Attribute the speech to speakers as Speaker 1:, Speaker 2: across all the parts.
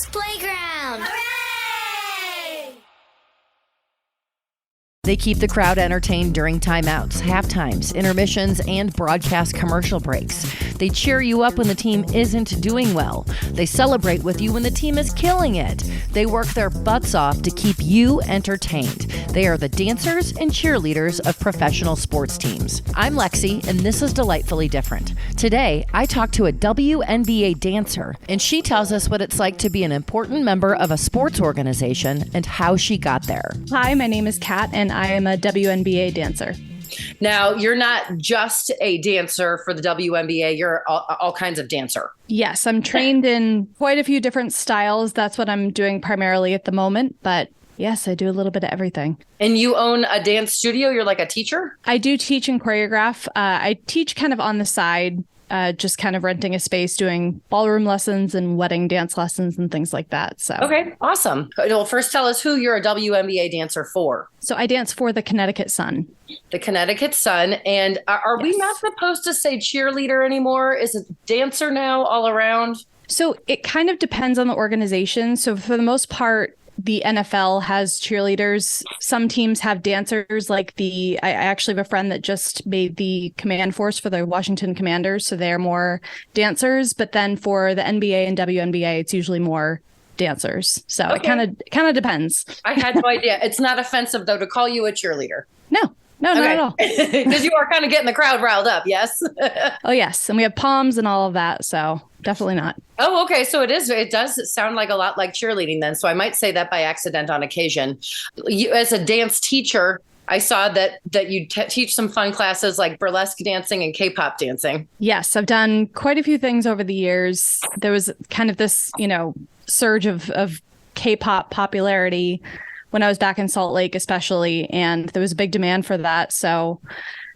Speaker 1: Sports Playground. Hooray!
Speaker 2: They keep the crowd entertained during timeouts, halftimes, intermissions, and broadcast commercial breaks. They cheer you up when the team isn't doing well. They celebrate with you when the team is killing it. They work their butts off to keep you entertained. They are the dancers and cheerleaders of professional sports teams. I'm Lexi, and this is Delightfully Different. Today, I talk to a WNBA dancer, and she tells us what it's like to be an important member of a sports organization and how she got there.
Speaker 3: Hi, my name is Kat, and I am a WNBA dancer.
Speaker 4: Now, you're not just a dancer for the WNBA, you're all kinds of dancer.
Speaker 3: Yes, I'm trained in quite a few different styles. That's what I'm doing primarily at the moment, but yes, I do a little bit of everything.
Speaker 4: And you own a dance studio? You're like a teacher?
Speaker 3: I do teach and choreograph. I teach kind of on the side, just kind of renting a space, doing ballroom lessons and wedding dance lessons and things like that. So
Speaker 4: okay, awesome. Well, first tell us who you're a WNBA dancer for.
Speaker 3: So I dance for the Connecticut Sun.
Speaker 4: The Connecticut Sun. And are we not supposed to say cheerleader anymore? Is it dancer now all around?
Speaker 3: So it kind of depends on the organization. So for the most part, the NFL has cheerleaders. Some teams have dancers, like I actually have a friend that just made the command force for the Washington Commanders. So they're more dancers. But then for the NBA and WNBA, it's usually more dancers. So it kind of depends.
Speaker 4: I had no idea. It's not offensive, though, to call you a cheerleader.
Speaker 3: No, not at all.
Speaker 4: Because you are kind of getting the crowd riled up, yes?
Speaker 3: Oh, yes. And we have palms and all of that. So definitely not.
Speaker 4: Oh, okay. So it does sound like a lot like cheerleading then. So I might say that by accident on occasion. You, as a dance teacher, I saw that you teach some fun classes like burlesque dancing and K-pop dancing.
Speaker 3: Yes, I've done quite a few things over the years. There was kind of this, surge of K-pop popularity when I was back in Salt Lake, especially, and there was a big demand for that. So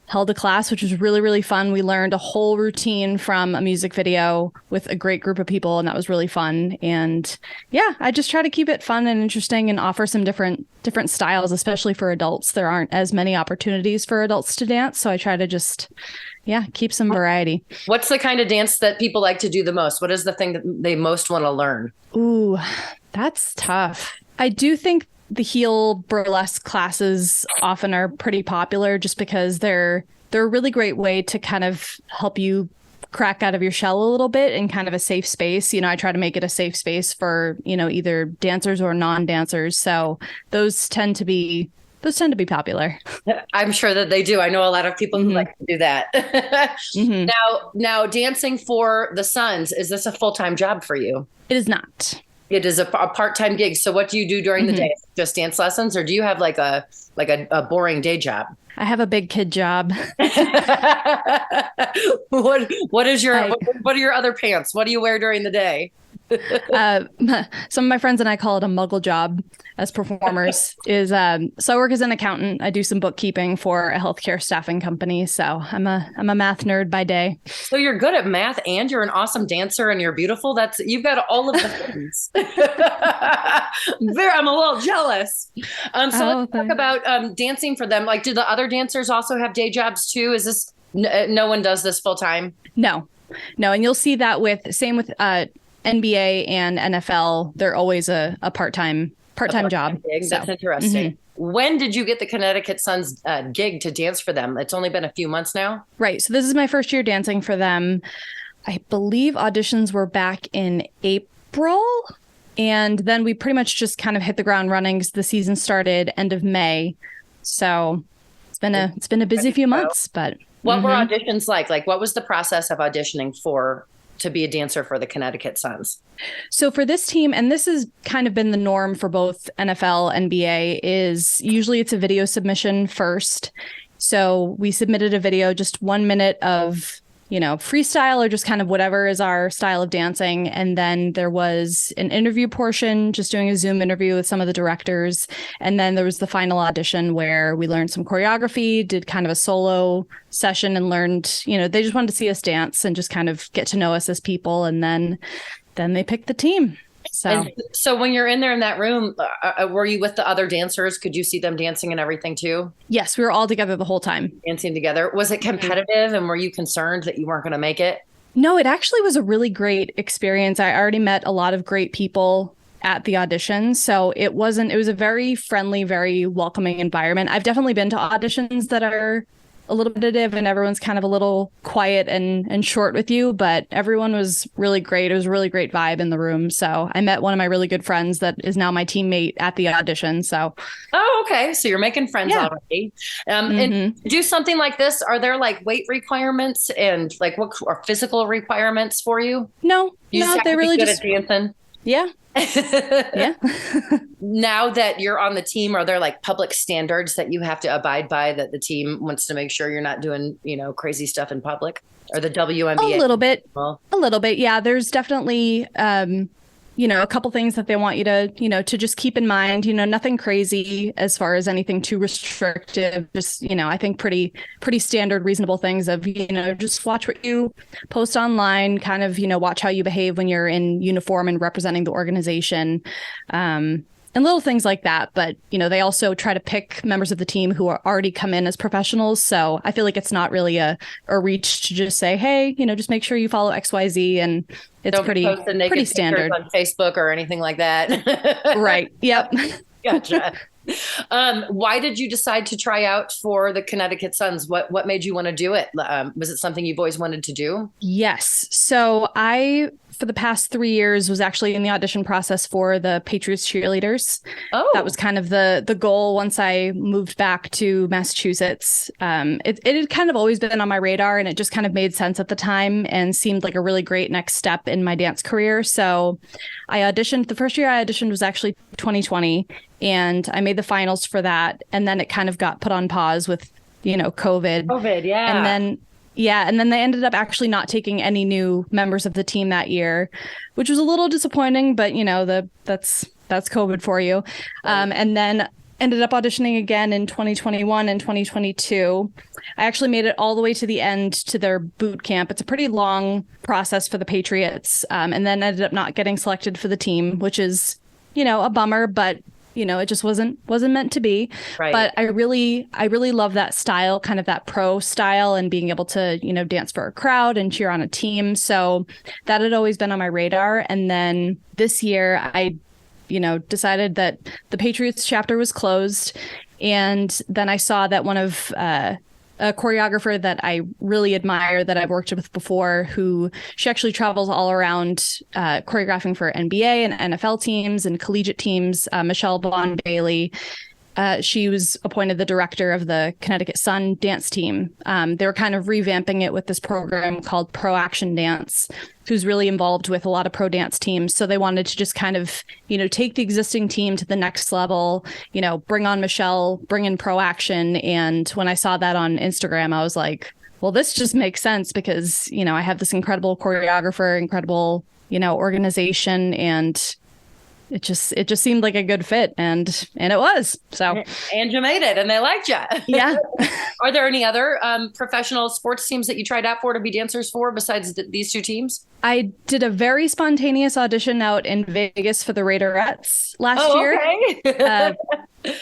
Speaker 3: held a class, which was really, really fun. We learned a whole routine from a music video with a great group of people, and that was really fun. And yeah, I just try to keep it fun and interesting and offer some different styles, especially for adults. There aren't as many opportunities for adults to dance, so I try to just keep some variety.
Speaker 4: What's the kind of dance that people like to do the most? What is the thing that they most want to learn?
Speaker 3: Ooh, that's tough. I do think the heel burlesque classes often are pretty popular just because they're a really great way to kind of help you crack out of your shell a little bit in kind of a safe space. I try to make it a safe space for, either dancers or non-dancers. So those tend to be popular.
Speaker 4: I'm sure that they do. I know a lot of people who like to do that. Now dancing for the Suns, is this a full-time job for you?
Speaker 3: It is not.
Speaker 4: It is a part-time gig. So what do you do during the day? Just dance lessons, or do you have like a boring day job?
Speaker 3: I have a big kid job.
Speaker 4: What are your other pants? What do you wear during the day?
Speaker 3: Some of my friends and I call it a muggle job as performers. So I work as an accountant. I do some bookkeeping for a healthcare staffing company. So I'm a math nerd by day. So
Speaker 4: you're good at math and you're an awesome dancer and you're beautiful. You've got all of the things. I'm a little jealous. Let's talk about dancing for them. Like, do the other dancers also have day jobs too? Is this no one does this full time?
Speaker 3: No, and you'll see that same with NBA and NFL, they're always a part-time job.
Speaker 4: Gig. That's interesting. When did you get the Connecticut Sun's gig to dance for them? It's only been a few months now.
Speaker 3: Right. So this is my first year dancing for them. I believe auditions were back in April. And then we pretty much just kind of hit the ground running because the season started end of May. So it's been a busy few months. But
Speaker 4: what were auditions like? Like, what was the process of auditioning to be a dancer for the Connecticut Suns?
Speaker 3: So for this team, and this has kind of been the norm for both NFL, NBA, is usually it's a video submission first. So we submitted a video, just 1 minute of, freestyle or just kind of whatever is our style of dancing. And then there was an interview portion, just doing a Zoom interview with some of the directors. And then there was the final audition where we learned some choreography, did kind of a solo session and learned, they just wanted to see us dance and just kind of get to know us as people. And then they picked the team.
Speaker 4: So when you're in there in that room, were you with the other dancers? Could you see them dancing and everything too?
Speaker 3: Yes, we were all together the whole time.
Speaker 4: Dancing together. Was it competitive and were you concerned that you weren't going to make it?
Speaker 3: No, it actually was a really great experience. I already met a lot of great people at the audition. So it was a very friendly, very welcoming environment. I've definitely been to auditions that are a little competitive and everyone's kind of a little quiet and short with you, but everyone was really great. It was a really great vibe in the room. So I met one of my really good friends that is now my teammate at the audition. So
Speaker 4: okay. So you're making friends already. And do something like this. Are there like weight requirements and like what are physical requirements for you?
Speaker 3: No,
Speaker 4: They really good at dancing.
Speaker 3: Yeah. Yeah.
Speaker 4: Now that you're on the team, are there like public standards that you have to abide by that the team wants to make sure you're not doing, crazy stuff in public? Or the WNBA?
Speaker 3: A little bit. Yeah. There's definitely, a couple things that they want you to just keep in mind, nothing crazy as far as anything too restrictive, just, I think pretty standard, reasonable things of, just watch what you post online, kind of, watch how you behave when you're in uniform and representing the organization. And little things like that. But, they also try to pick members of the team who are already come in as professionals. So I feel like it's not really a reach to just say, hey, just make sure you follow XYZ. And it's pretty standard
Speaker 4: on Facebook or anything like that.
Speaker 3: Right. Yep.
Speaker 4: Gotcha. Why did you decide to try out for the Connecticut Suns? What made you want to do it? Was it something you've always wanted to do?
Speaker 3: Yes. So for the past 3 years, was actually in the audition process for the Patriots cheerleaders. Oh, that was kind of the goal once I moved back to Massachusetts. It had kind of always been on my radar, and it just kind of made sense at the time and seemed like a really great next step in my dance career. So I auditioned. The first year I auditioned was actually 2020, and I made the finals for that. And then it kind of got put on pause with, COVID. Yeah. And then they ended up actually not taking any new members of the team that year, which was a little disappointing, but that's COVID for you. And then ended up auditioning again in 2021 and 2022. I actually made it all the way to the end to their boot camp. It's a pretty long process for the Patriots. And then ended up not getting selected for the team, which is, a bummer, but it just wasn't meant to be. Right. But I really love that style, kind of that pro style, and being able to, dance for a crowd and cheer on a team. So that had always been on my radar. And then this year I, decided that the Patriots chapter was closed. And then I saw that one of a choreographer that I really admire, that I've worked with before, she actually travels all around choreographing for NBA and NFL teams and collegiate teams, Michelle Vaughn Bailey. She was appointed the director of the Connecticut Sun dance team. They were kind of revamping it with this program called Pro Action Dance, who's really involved with a lot of pro dance teams. So they wanted to just kind of, take the existing team to the next level, bring on Michelle, bring in Pro Action. And when I saw that on Instagram, I was like, well, this just makes sense because, I have this incredible choreographer, incredible, organization, and it just seemed like a good fit, and it was. So,
Speaker 4: and you made it, and they liked you.
Speaker 3: Yeah.
Speaker 4: Are there any other professional sports teams that you tried out for to be dancers for besides these two teams?
Speaker 3: I did a very spontaneous audition out in Vegas for the Raiderettes last year,
Speaker 4: okay.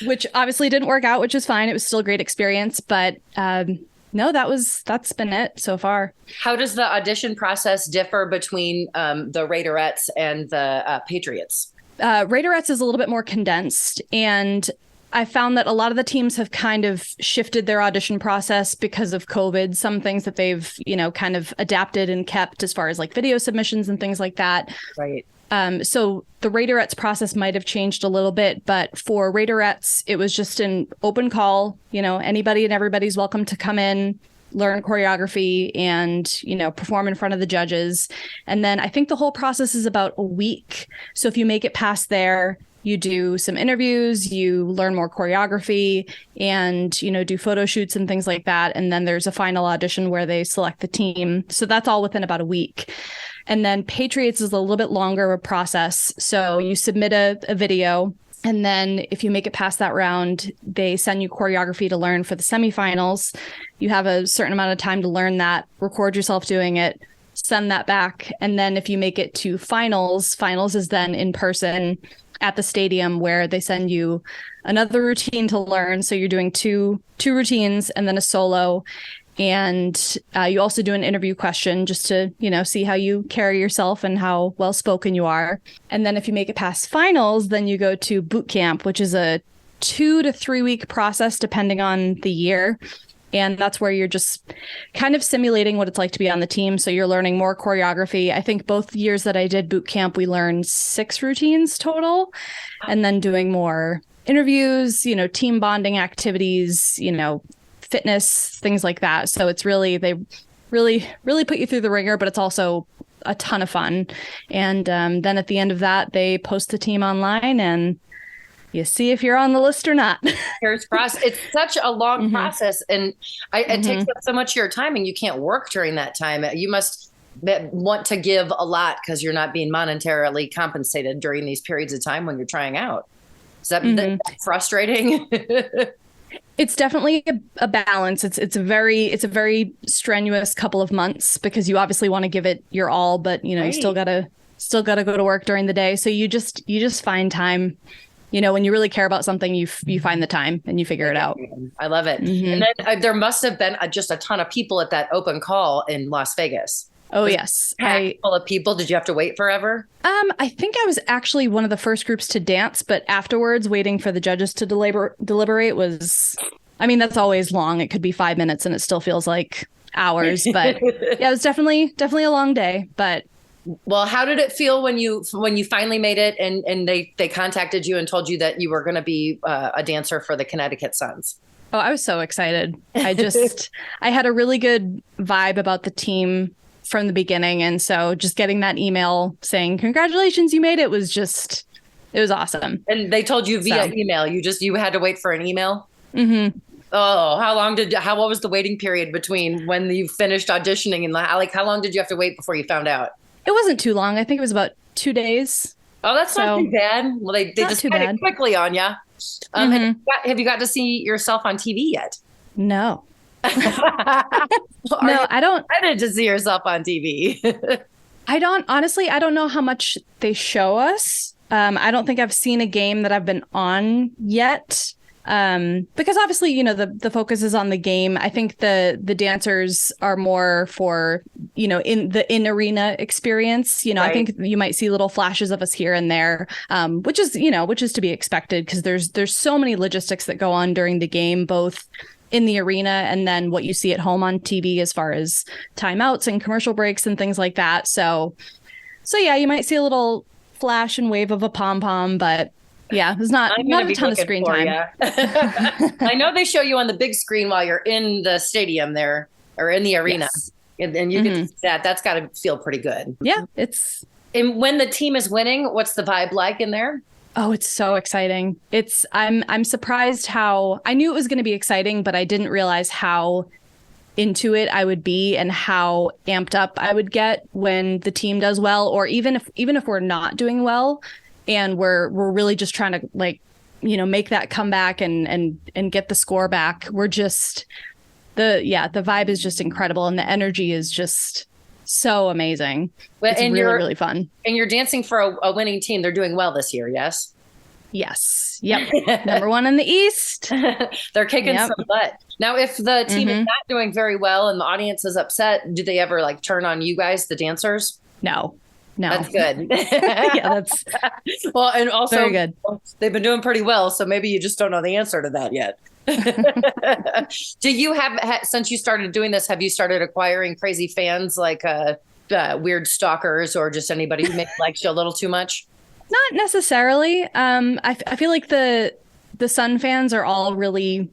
Speaker 3: Which obviously didn't work out, which is fine. It was still a great experience, but no, that's been it so far.
Speaker 4: How does the audition process differ between the Raiderettes and the Patriots?
Speaker 3: Raiderettes is a little bit more condensed, and I found that a lot of the teams have kind of shifted their audition process because of COVID. Some things that they've, kind of adapted and kept as far as like video submissions and things like that.
Speaker 4: Right.
Speaker 3: So the Raiderettes process might have changed a little bit, but for Raiderettes, it was just an open call. Anybody and everybody's welcome to come in, learn choreography, and, perform in front of the judges. And then I think the whole process is about a week. So if you make it past there, you do some interviews, you learn more choreography, and, do photo shoots and things like that. And then there's a final audition where they select the team. So that's all within about a week. And then Patriots is a little bit longer of a process. So you submit a video, and then if you make it past that round, they send you choreography to learn for the semifinals. You have a certain amount of time to learn that, record yourself doing it, send that back. And then if you make it to finals is then in person at the stadium, where they send you another routine to learn. So you're doing two routines and then a solo. And you also do an interview question just to, see how you carry yourself and how well spoken you are. And then if you make it past finals, then you go to boot camp, which is a 2 to 3 week process, depending on the year. And that's where you're just kind of simulating what it's like to be on the team. So you're learning more choreography. I think both years that I did boot camp, we learned 6 routines total, and then doing more interviews, team bonding activities, fitness, things like that. So it's they really put you through the ringer, but it's also a ton of fun. And then at the end of that, they post the team online and you see if you're on the list or not.
Speaker 4: Here's process. It's such a long process, and it takes up so much of your time, and you can't work during that time. You must want to give a lot because you're not being monetarily compensated during these periods of time when you're trying out. Is that frustrating?
Speaker 3: It's definitely a balance. It's a very strenuous couple of months because you obviously want to give it your all, but you still gotta go to work during the day. So you just find time. When you really care about something, you find the time and you figure it out.
Speaker 4: I love it. And then there must have been just a ton of people at that open call in Las Vegas.
Speaker 3: Oh, yes.
Speaker 4: Full of people. Did you have to wait forever?
Speaker 3: I think I was actually one of the first groups to dance, but afterwards, waiting for the judges to deliberate was, that's always long. It could be 5 minutes and it still feels like hours. But yeah, it was definitely a long day. But
Speaker 4: well, how did it feel when you finally made it and they contacted you and told you that you were going to be a dancer for the Connecticut Suns?
Speaker 3: Oh, I was so excited. I had a really good vibe about the team from the beginning. And so just getting that email saying, congratulations, you made it, it was awesome.
Speaker 4: And they told you via email, you had to wait for an email?
Speaker 3: Mm-hmm.
Speaker 4: Oh, what was the waiting period between when you finished auditioning and how long did you have to wait before you found out?
Speaker 3: It wasn't too long. I think it was about 2 days.
Speaker 4: Oh, that's not too bad. Well, they decided quickly on you. Have you got to see yourself on TV yet?
Speaker 3: No. I don't.
Speaker 4: I didn't to see yourself on TV.
Speaker 3: I don't know how much they show us. I don't think I've seen a game that I've been on yet. Because obviously, the focus is on the game. I think the dancers are more for, in the in-arena experience. Right. I think you might see little flashes of us here and there, which is to be expected because there's so many logistics that go on during the game, both in the arena and then what you see at home on TV as far as timeouts and commercial breaks and things like that. So yeah, you might see a little flash and wave of a pom-pom, but yeah, there's not a ton of screen time.
Speaker 4: I know they show you on the big screen while you're in the stadium there or in the arena. Yes. And you get to see that. That's got to feel pretty good.
Speaker 3: Yeah,
Speaker 4: And when the team is winning, what's the vibe like in there?
Speaker 3: Oh, it's so exciting. I'm surprised how I knew it was going to be exciting, but I didn't realize how into it I would be and how amped up I would get when the team does well, or even if we're not doing well and we're really just trying to make that comeback and get the score back. We're just the vibe is just incredible and the energy is just so amazing. It's really fun.
Speaker 4: And you're dancing for a winning team. They're doing well this year, yes?
Speaker 3: Yes. Yep. Number 1 in the East.
Speaker 4: They're kicking some butt. Now, if the team is not doing very well and the audience is upset, do they ever turn on you guys, the dancers?
Speaker 3: No.
Speaker 4: That's good.
Speaker 3: Yeah, that's
Speaker 4: well, and also
Speaker 3: very good.
Speaker 4: They've been doing pretty well, so maybe you just don't know the answer to that yet. Do you have, since you started doing this, have you started acquiring crazy fans like weird stalkers or just anybody who maybe likes you a little too much?
Speaker 3: Not necessarily. I feel like the Sun fans are all really,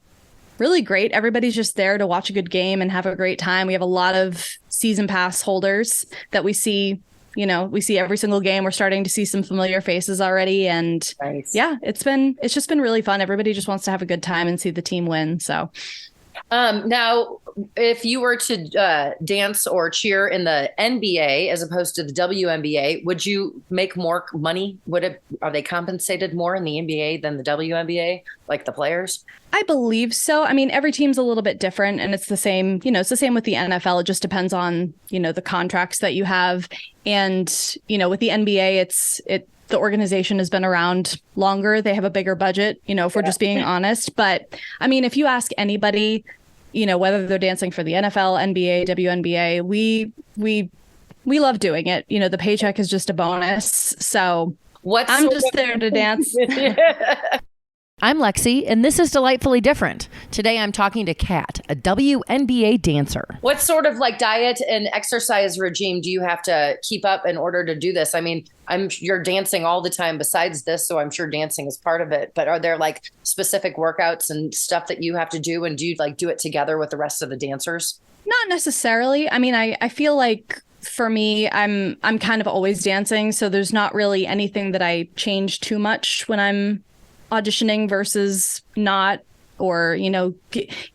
Speaker 3: really great. Everybody's just there to watch a good game and have a great time. We have a lot of season pass holders that we see. We see every single game. We're starting to see some familiar faces already. And
Speaker 4: nice.
Speaker 3: Yeah, it's just been really fun. Everybody just wants to have a good time and see the team win. So
Speaker 4: now, if you were to dance or cheer in the NBA as opposed to the WNBA, would you make more money? Are they compensated more in the NBA than the WNBA, like the players?
Speaker 3: I believe so. I mean, every team's a little bit different, and it's the same. It's the same with the NFL. It just depends on the contracts that you have, and with the NBA, the organization has been around longer. They have a bigger budget. If we're just being honest, but I mean, if you ask anybody whether they're dancing for the NFL, NBA, WNBA, we love doing it. The paycheck is just a bonus. So I'm just there to dance.
Speaker 2: I'm Lexi, and this is Delightfully Different. Today I'm talking to Kat, a WNBA dancer.
Speaker 4: What sort of like diet and exercise regime do you have to keep up in order to do this? I mean, you're dancing all the time besides this, so I'm sure dancing is part of it. But are there like specific workouts and stuff that you have to do, and do you like do it together with the rest of the dancers?
Speaker 3: Not necessarily. I mean, I feel like for me, I'm kind of always dancing, so there's not really anything that I change too much when I'm auditioning versus not, or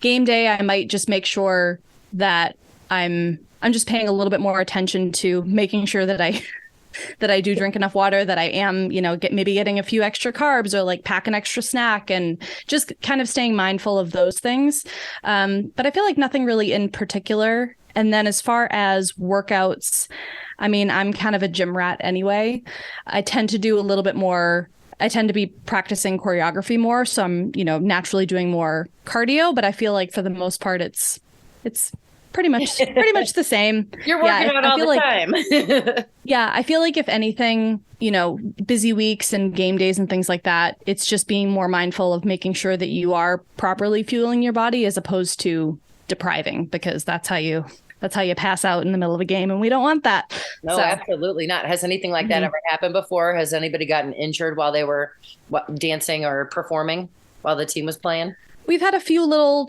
Speaker 3: game day I might just make sure that I'm just paying a little bit more attention to making sure that I do drink enough water, that I am maybe getting a few extra carbs, or like pack an extra snack, and just kind of staying mindful of those things. But I feel like nothing really in particular. And then as far as workouts, I mean, I'm kind of a gym rat anyway. I tend to do a little bit more. I tend to be practicing choreography more, so I'm, naturally doing more cardio. But I feel like for the most part, it's pretty much the same.
Speaker 4: You're working out all the time.
Speaker 3: Yeah, I feel like if anything, busy weeks and game days and things like that, it's just being more mindful of making sure that you are properly fueling your body as opposed to depriving, because that's how you pass out in the middle of a game, and we don't want that.
Speaker 4: No, absolutely not. Has anything like that ever happened before? Has anybody gotten injured while they were dancing or performing while the team was playing?
Speaker 3: We've had a few little,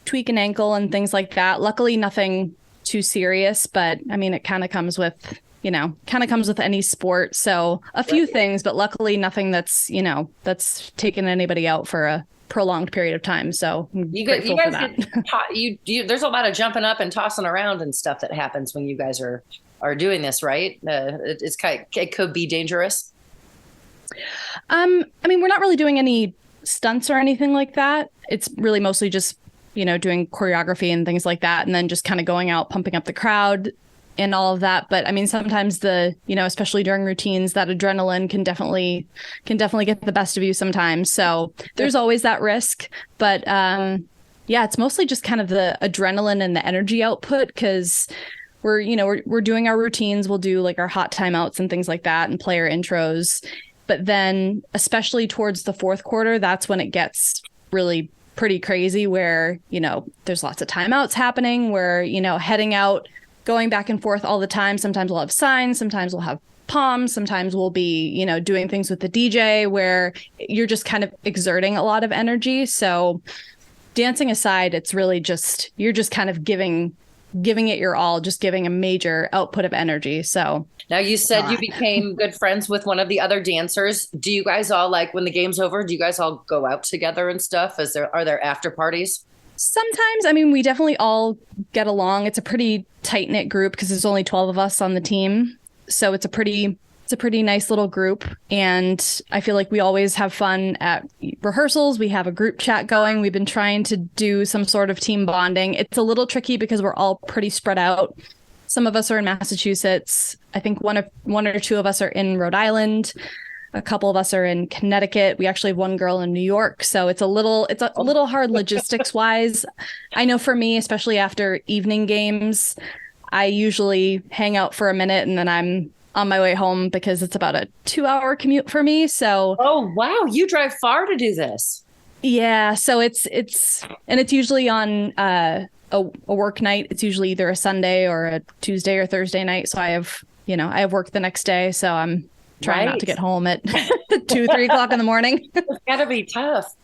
Speaker 3: tweak an ankle and things like that. Luckily, nothing too serious, but I mean, it kind of comes with any sport. So a few things, but luckily nothing that's taken anybody out for a prolonged period of time. So
Speaker 4: you guys there's a lot of jumping up and tossing around and stuff that happens when you guys are doing this, right? It could be dangerous.
Speaker 3: I mean, we're not really doing any stunts or anything like that. It's really mostly just doing choreography and things like that, and then just kind of going out, pumping up the crowd and all of that. But I mean, sometimes especially during routines, that adrenaline can definitely get the best of you sometimes. So there's always that risk. But it's mostly just kind of the adrenaline and the energy output, because we're doing our routines. We'll do like our hot timeouts and things like that, and player intros. But then, especially towards the fourth quarter, that's when it gets really pretty crazy, where there's lots of timeouts happening, where heading out, going back and forth all the time. Sometimes we'll have signs, sometimes we'll have palms, sometimes we'll be, doing things with the DJ where you're just kind of exerting a lot of energy. So dancing aside, it's really just, you're just kind of giving it your all, just giving a major output of energy. So
Speaker 4: now you said you became good friends with one of the other dancers. Do you guys all, like, when the game's over, do you guys all go out together and stuff? Are there after parties?
Speaker 3: Sometimes. I mean, we definitely all get along. It's a pretty tight knit group because there's only 12 of us on the team. So it's a pretty nice little group. And I feel like we always have fun at rehearsals. We have a group chat going. We've been trying to do some sort of team bonding. It's a little tricky because we're all pretty spread out. Some of us are in Massachusetts. I think one or two of us are in Rhode Island. A couple of us are in Connecticut. We actually have one girl in New York. So it's a little hard logistics wise. I know for me, especially after evening games, I usually hang out for a minute and then I'm on my way home because it's about a 2-hour commute for me. So,
Speaker 4: oh, wow. You drive far to do this.
Speaker 3: Yeah. So it's usually on a work night. It's usually either a Sunday or a Tuesday or Thursday night. So I have work the next day. So I'm trying not to get home at 2-3 o'clock in the morning.
Speaker 4: It's gotta be tough.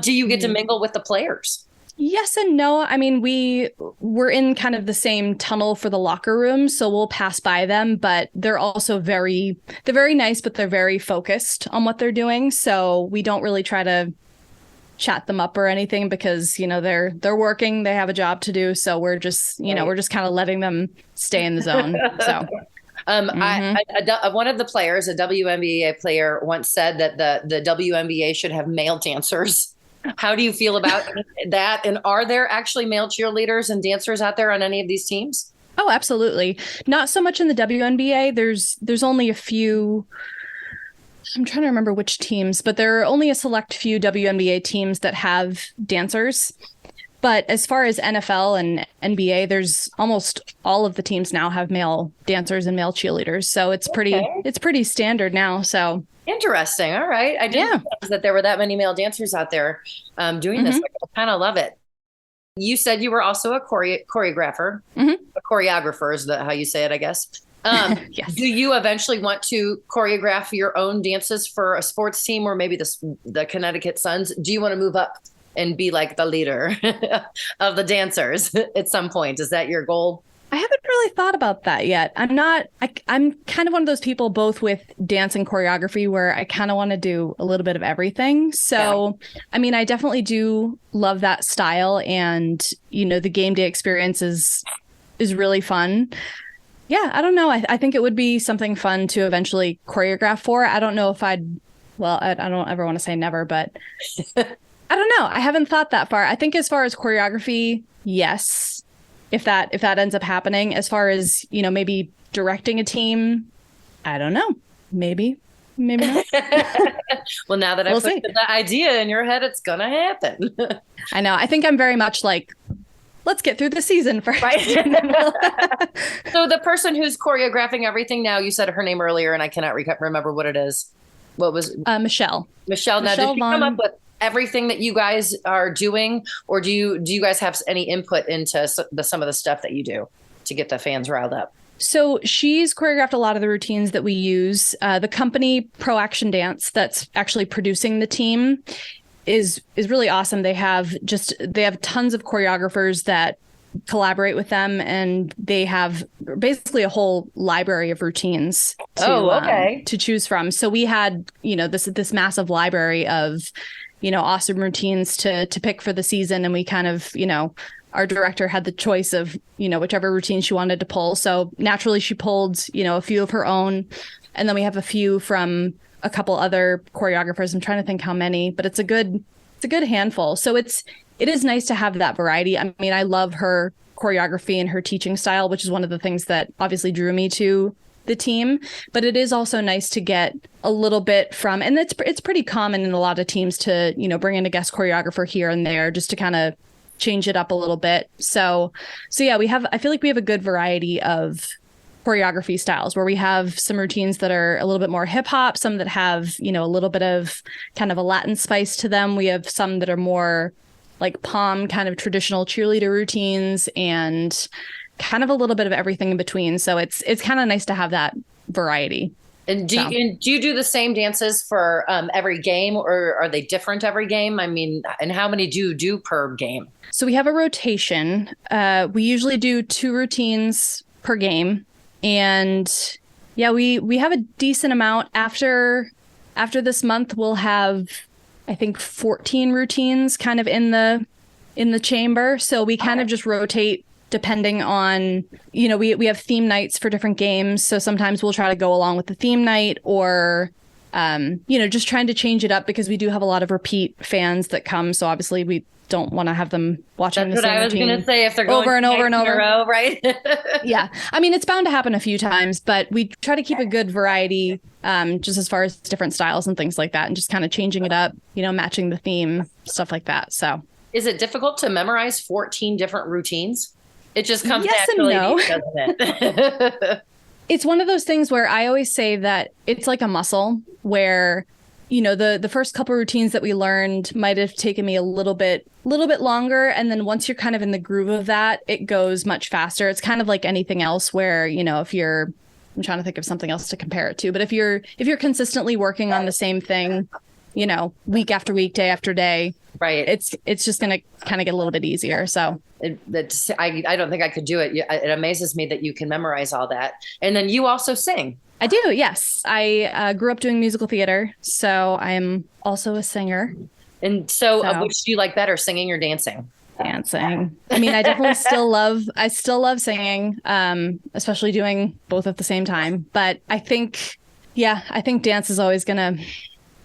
Speaker 4: Do you get to mingle with the players?
Speaker 3: Yes and no. I mean, we're in kind of the same tunnel for the locker room, so we'll pass by them, but they're also they're very nice, but they're very focused on what they're doing. So we don't really try to chat them up or anything because, they're working, they have a job to do. So we're just, we're just kind of letting them stay in the zone. So
Speaker 4: one of the players, a WNBA player, once said that the WNBA should have male dancers. How do you feel about that? And are there actually male cheerleaders and dancers out there on any of these teams?
Speaker 3: Oh, absolutely. Not so much in the WNBA. There's only a few. I'm trying to remember which teams, but there are only a select few WNBA teams that have dancers. But as far as NFL and NBA, there's almost all of the teams now have male dancers and male cheerleaders. So it's pretty standard now. So
Speaker 4: interesting. All right. I didn't realize that there were that many male dancers out there doing this. I kind of love it. You said you were also a choreographer, a choreographer is how you say it, I guess.
Speaker 3: Yes.
Speaker 4: Do you eventually want to choreograph your own dances for a sports team or maybe the Connecticut Suns? Do you want to move up and be like the leader of the dancers at some point? Is that your goal?
Speaker 3: I haven't really thought about that yet. I'm kind of one of those people both with dance and choreography where I kind of want to do a little bit of everything. So, I mean, I definitely do love that style, and, you know, the game day experience is really fun. Yeah, I don't know. I think it would be something fun to eventually choreograph for. I don't know if I don't ever want to say never, but I don't know. I haven't thought that far. I think as far as choreography, yes. If that ends up happening, as far as, you know, maybe directing a team, I don't know. Maybe not.
Speaker 4: Well, now that I put the idea in your head, it's going to happen.
Speaker 3: I know. I think I'm very much like, let's get through the season first.
Speaker 4: Right. So the person who's choreographing everything now, you said her name earlier and I cannot remember what it is. What was
Speaker 3: Michelle.
Speaker 4: Michelle. Now, did she come up with everything that you guys are doing, or do you guys have any input into some of the stuff that you do to get the fans riled up?
Speaker 3: So she's choreographed a lot of the routines that we use. The company Pro Action Dance that's actually producing the team is really awesome. They have tons of choreographers that collaborate with them, and they have basically a whole library of routines to choose from. So we had, you know, this massive library of, you know, awesome routines to pick for the season. And we kind of, you know, our director had the choice of, you know, whichever routine she wanted to pull. So naturally she pulled, you know, a few of her own. And then we have a few from a couple other choreographers. I'm trying to think how many, but it's a good handful. So it is nice to have that variety. I mean, I love her choreography and her teaching style, which is one of the things that obviously drew me to the team, but it is also nice to get a little bit from, and it's pretty common in a lot of teams to, you know, bring in a guest choreographer here and there just to kind of change it up a little bit. So yeah, I feel like we have a good variety of choreography styles where we have some routines that are a little bit more hip hop, some that have, you know, a little bit of kind of a Latin spice to them. We have some that are more like pom kind of traditional cheerleader routines, and kind of a little bit of everything in between. So it's kind of nice to have that variety.
Speaker 4: And do you do the same dances for every game, or are they different every game? I mean, and how many do you do per game?
Speaker 3: So we have a rotation. We usually do 2 routines per game. And yeah, we have a decent amount. After this month, we'll have, I think, 14 routines kind of in the chamber. So we kind of just rotate depending on, you know, we have theme nights for different games. So sometimes we'll try to go along with the theme night, or, you know, just trying to change it up because we do have a lot of repeat fans that come. So obviously we don't want to have them watching the same routine. That's what I was going
Speaker 4: to say, if they're going
Speaker 3: over and over and over.
Speaker 4: In a row, right?
Speaker 3: Yeah. I mean, it's bound to happen a few times, but we try to keep a good variety, just as far as different styles and things like that, and just kind of changing it up, you know, matching the theme, stuff like that. So
Speaker 4: is it difficult to memorize 14 different routines? It just comes
Speaker 3: yes
Speaker 4: naturally,
Speaker 3: and no.
Speaker 4: doesn't it?
Speaker 3: It's one of those things where I always say that it's like a muscle where, you know, the first couple routines that we learned might have taken me a little bit longer. And then once you're kind of in the groove of that, it goes much faster. It's kind of like anything else where, you know, I'm trying to think of something else to compare it to, but if you're consistently working on the same thing, you know, week after week, day after day,
Speaker 4: right,
Speaker 3: it's just going to kind of get a little bit easier. So
Speaker 4: I don't think I could do it. It amazes me that you can memorize all that. And then you also sing.
Speaker 3: I do. Yes. I grew up doing musical theater, so I'm also a singer.
Speaker 4: And so which do you like better, singing or dancing?
Speaker 3: Dancing. I mean, I definitely still love singing, especially doing both at the same time. But I think dance is always gonna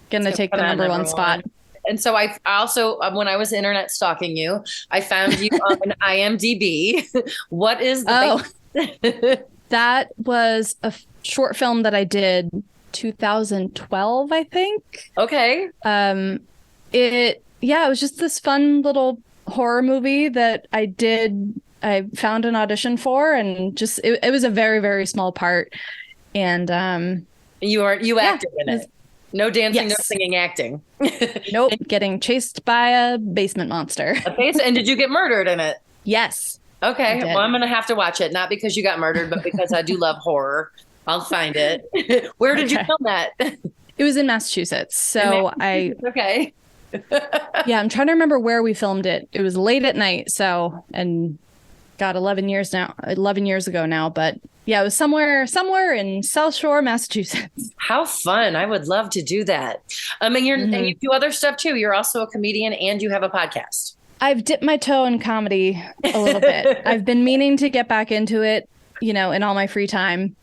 Speaker 3: take the number one spot.
Speaker 4: And so I also, when I was internet stalking you, I found you on IMDb. What is the
Speaker 3: That was a short film that I did 2012, I think.
Speaker 4: Okay.
Speaker 3: It was just this fun little horror movie that I found an audition for, and just it was a very, very small part. And
Speaker 4: you acted in it. No dancing,
Speaker 3: Yes.
Speaker 4: no singing, acting.
Speaker 3: Nope, getting chased by a basement monster.
Speaker 4: And did you get murdered in it?
Speaker 3: Yes.
Speaker 4: Okay.
Speaker 3: did.
Speaker 4: Well, I'm going to have to watch it. Not because you got murdered, but because I do love horror. I'll find it. Where did you
Speaker 3: Okay.
Speaker 4: film that?
Speaker 3: It was in Massachusetts. So
Speaker 4: Okay.
Speaker 3: I'm trying to remember where we filmed it. It was late at night. So, and God, 11 years ago now, but yeah, it was somewhere in South Shore, Massachusetts.
Speaker 4: How fun. I would love to do that. And you do other stuff too. You're also a comedian and you have a podcast.
Speaker 3: I've dipped my toe in comedy a little bit. I've been meaning to get back into it, in all my free time.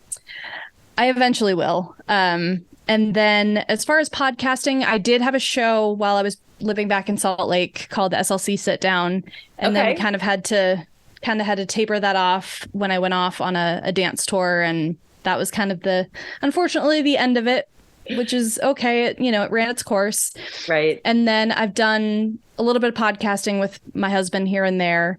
Speaker 3: I eventually will. And then as far as podcasting, I did have a show while I was living back in Salt Lake called the SLC Sit Down. And then we kind of had to taper that off when I went off on a dance tour. And that was kind of unfortunately the end of it, which is okay. It ran its course.
Speaker 4: Right.
Speaker 3: And then I've done a little bit of podcasting with my husband here and there.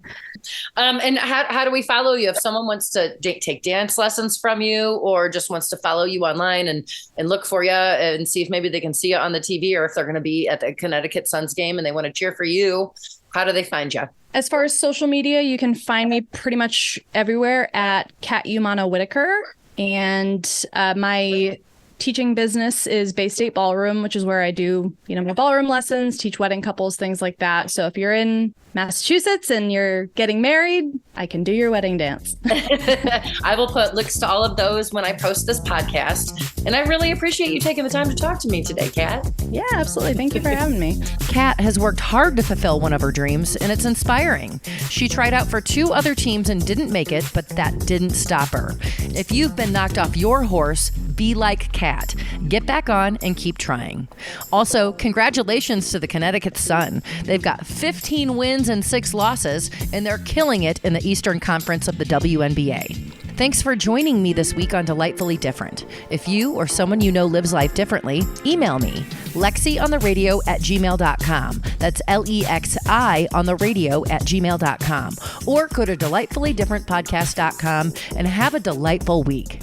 Speaker 4: And how do we follow you? If someone wants to take dance lessons from you or just wants to follow you online and look for you and see if maybe they can see you on the TV or if they're going to be at the Connecticut Suns game and they want to cheer for you, how do they find you?
Speaker 3: As far as social media, you can find me pretty much everywhere at Kat Umano Whitaker. And my teaching business is Bay State Ballroom, which is where I do, my ballroom lessons, teach wedding couples, things like that. So if you're in Massachusetts and you're getting married, I can do your wedding dance.
Speaker 4: I will put links to all of those when I post this podcast. And I really appreciate you taking the time to talk to me today, Kat.
Speaker 3: Yeah, absolutely. Thank you for having me.
Speaker 2: Kat has worked hard to fulfill one of her dreams, and it's inspiring. She tried out for 2 other teams and didn't make it, but that didn't stop her. If you've been knocked off your horse, be like Kat. Get back on and keep trying. Also, congratulations to the Connecticut Sun. They've got 15 wins and 6 losses, and they're killing it in the Eastern Conference of the WNBA. Thanks for joining me this week on Delightfully Different. If you or someone you know lives life differently, email me, lexiontheradio@gmail.com. That's LEXI on the radio@gmail.com. Or go to delightfullydifferentpodcast.com and have a delightful week.